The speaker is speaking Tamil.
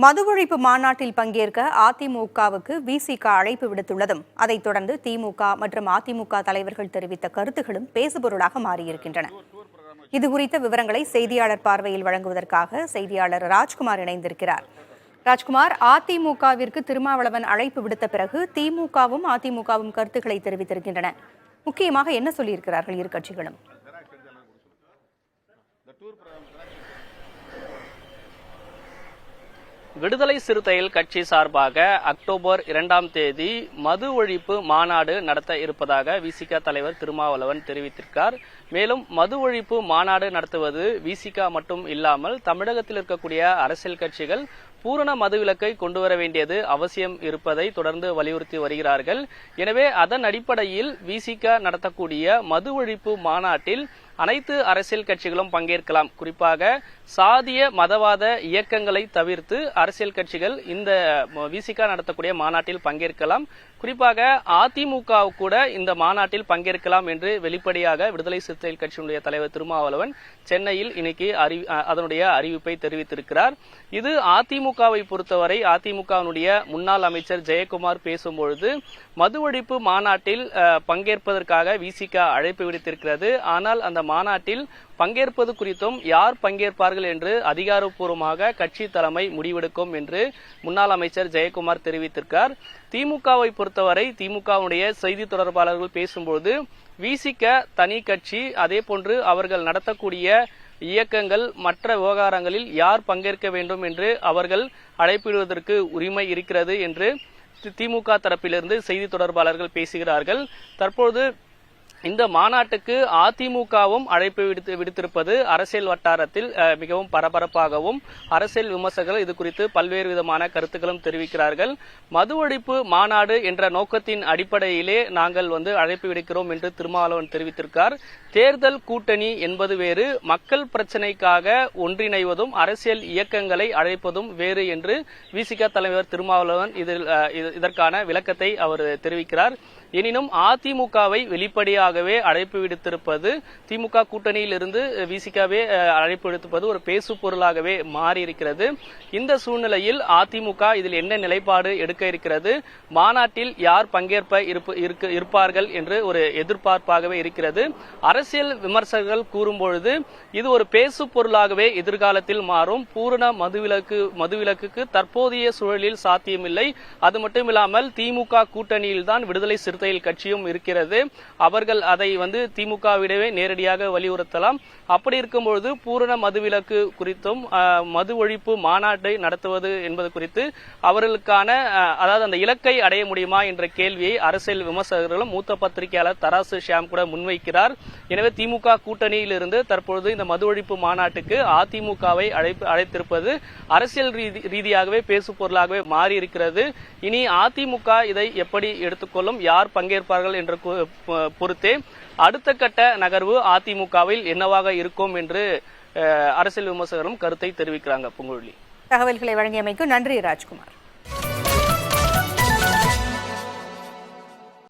மது ஒழிப்பு மாநாட்டில் பங்கேற்க அதிமுகவுக்கு விசிக அழைப்பு விடுத்துள்ளதும் அதைத் தொடர்ந்து திமுக மற்றும் அதிமுக தலைவர்கள் தெரிவித்த கருத்துகளும் பேசுபொருளாக மாறியிருக்கின்றன. இதுகுறித்த விவரங்களை செய்தியாளர் பார்வையில் வழங்குவதற்காக செய்தியாளர் ராஜ்குமார் இணைந்திருக்கிறார். ராஜ்குமார், அதிமுகவிற்கு திருமாவளவன் அழைப்பு விடுத்த பிறகு திமுகவும் அதிமுகவும் கருத்துக்களை தெரிவித்திருக்கின்றன. முக்கியமாக என்ன சொல்லியிருக்கிறார்கள் இரு கட்சிகளும்? விடுதலை சிறுத்தைகள் கட்சி சார்பாக அக்டோபர் 2ஆம் தேதி மது ஒழிப்பு மாநாடு நடத்த இருப்பதாக விசிக தலைவர் திருமாவளவன் தெரிவித்திருக்கிறார். மேலும் மது ஒழிப்பு மாநாடு நடத்துவது விசிக மட்டும் இல்லாமல் தமிழகத்தில் இருக்கக்கூடிய அரசியல் கட்சிகள் பூரண மதுவிலக்கை கொண்டு வர வேண்டியது அவசியம் இருப்பதை தொடர்ந்து வலியுறுத்தி வருகிறார்கள். எனவே அதன் அடிப்படையில் விசிக நடத்தக்கூடிய மது ஒழிப்பு மாநாட்டில் அனைத்து அரசியல் கட்சிகளும் பங்கேற்கலாம். குறிப்பாக சாதிய மதவாத இயக்கங்களை தவிர்த்து அரசியல் கட்சிகள் இந்த விசிக நடத்தக்கூடிய மாநாட்டில் பங்கேற்கலாம். குறிப்பாக அதிமுக கூட இந்த மாநாட்டில் பங்கேற்கலாம் என்று வெளிப்படையாக விடுதலை சிறுத்தைகள் கட்சியினுடைய தலைவர் திருமாவளவன் சென்னையில் இன்னைக்கு அதனுடைய அறிவிப்பை தெரிவித்திருக்கிறார். இது அதிமுகவை பொறுத்தவரை அதிமுகவினுடைய முன்னாள் அமைச்சர் ஜெயக்குமார் பேசும்பொழுது மது ஒழிப்பு மாநாட்டில் பங்கேற்பதற்காக விசிக அழைப்பு விடுத்திருக்கிறது. ஆனால் அந்த மாநாட்டில் பங்கேற்பது குறித்தும் யார் பங்கேற்பார்கள் என்று அதிகாரப்பூர்வமாக கட்சி தலைமை முடிவெடுக்கும் என்று முன்னாள் அமைச்சர் ஜெயக்குமார் தெரிவித்திருக்கிறார். திமுகவை பொறுத்தவரை திமுகவுடைய செய்தி தொடர்பாளர்கள் பேசும்போது விசிக தனி கட்சி, அதே போன்று அவர்கள் நடத்தக்கூடிய இயக்கங்கள் மற்ற விவகாரங்களில் யார் பங்கேற்க வேண்டும் என்று அவர்கள் அழைப்பிடுவதற்கு உரிமை இருக்கிறது என்று திமுக தரப்பிலிருந்து செய்தி தொடர்பாளர்கள் பேசுகிறார்கள். தற்போது இந்த மாநாட்டுக்கு அதிமுகவும் அழைப்பு விடுத்திருப்பது அரசியல் வட்டாரத்தில் மிகவும் பரபரப்பாகவும் அரசியல் விமர்சகர்கள் இது குறித்து பல்வேறு விதமான கருத்துக்களும் தெரிவிக்கிறார்கள். மது ஒழிப்பு மாநாடு என்ற நோக்கத்தின் அடிப்படையிலே நாங்கள் அழைப்பு விடுக்கிறோம் என்று திருமாவளவன் தெரிவித்திருக்கிறார். தேர்தல் கூட்டணி என்பது வேறு, மக்கள் பிரச்சினைக்காக ஒன்றிணைவதும் அரசியல் இயக்கங்களை அழைப்பதும் வேறு என்று விசிக தலைவர் திருமாவளவன் இதற்கான விளக்கத்தை அவர் தெரிவிக்கிறார். எனினும் அதிமுகவை வெளிப்படையாகவே அழைப்பு விடுத்திருப்பது, திமுக கூட்டணியில் இருந்து விசிகவே அழைப்பு விடுத்திருப்பது ஒரு பேசு பொருளாகவே மாறியிருக்கிறது. இந்த சூழ்நிலையில் அதிமுக இதில் என்ன நிலைப்பாடு எடுக்க இருக்கிறது, மாநாட்டில் யார் பங்கேற்ப இருப்பார்கள் என்று ஒரு எதிர்பார்ப்பாகவே இருக்கிறது. அரசியல் விமர்சகர்கள் கூறும்பொழுது இது ஒரு பேசு பொருளாகவே எதிர்காலத்தில் மாறும். பூரண மதுவிலக்குக்கு தற்போதைய சூழலில் சாத்தியமில்லை. அது மட்டுமில்லாமல் திமுக கூட்டணியில் தான் விடுதலை சிறுத்தைகள் கட்சியும் இருக்கிறது. அவர்கள் அதை திமுகவிடவே நேரடியாக வலியுறுத்தலாம். அப்படி இருக்கும்பொழுது பூரண மதுவிலக்கு குறித்தும் மது ஒழிப்பு மாநாட்டை நடத்துவது என்பது குறித்து அவர்களுக்கான அதாவது அந்த இலக்கை அடைய முடியுமா என்ற கேள்வியை அரசியல் விமர்சகர்களும் மூத்த பத்திரிகையாளர் தராசு ஷியாம் கூட முன்வைக்கிறார். எனவே திமுக கூட்டணியில் இருந்து தற்பொழுது இந்த மது ஒழிப்பு மாநாட்டுக்கு அதிமுகவை அழைத்திருப்பது அரசியல் ரீதியாகவே பேசு பொருளாகவே மாறி இருக்கிறது. இனி அதிமுக இதை எப்படி எடுத்துக்கொள்ளும், யார் பங்கேற்பார்கள் என்ற பொறுத்தே அடுத்த கட்ட நகர்வு அதிமுகவில் என்னவாக இருக்கும் என்று அரசியல் விமர்சகரும் கருத்தை தெரிவிக்கிறாங்க. பூங்குழலி, தகவல்களை வழங்கியமைக்கு நன்றி ராஜ்குமார்.